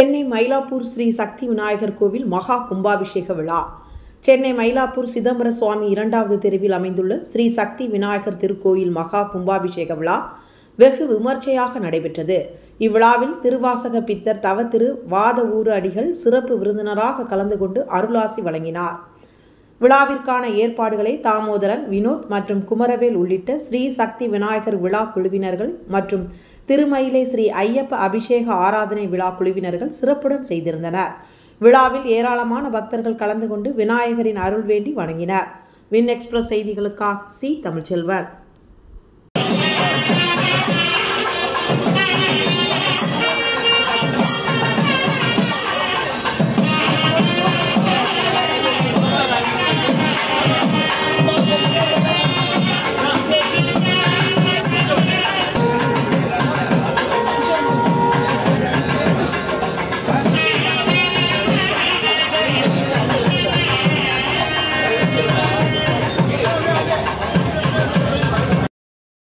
சென்னை மயிலாப்பூர் ஸ்ரீ சக்தி விநாயகர் கோவில் மகா கும்பாபிஷேக விழா. சென்னை மயிலாப்பூர் சிதம்பர சுவாமி 2வது தெருவில் அமைந்துள்ள ஸ்ரீ சக்தி விநாயகர் திருக்கோயில் மகா கும்பாபிஷேக விழா வெகு விமர்சையாக நடைபெற்றது. இவ்விழாவில் திருவாசக பித்தர் தவத்திரு வாத ஊரு அடிகள் சிறப்பு விருந்தினராக கலந்து கொண்டு அருளாசி வழங்கினார். விழாவிற்கான ஏற்பாடுகளை தாமோதரன், வினோத் மற்றும் குமரவேல் உள்ளிட்ட ஸ்ரீ சக்தி விநாயகர் விழா குழுவினர்கள் மற்றும் திருமயிலை ஸ்ரீ ஐயப்ப அபிஷேக ஆராதனை விழா குழுவினர்கள் சிறப்புடன் செய்திருந்தனர். விழாவில் ஏராளமான பக்தர்கள் கலந்து கொண்டு விநாயகரின் அருள் வேண்டி வணங்கினர். வின் எக்ஸ்பிரஸ் செய்திகளுக்காக சி. தமிழ்ச்செல்வன்.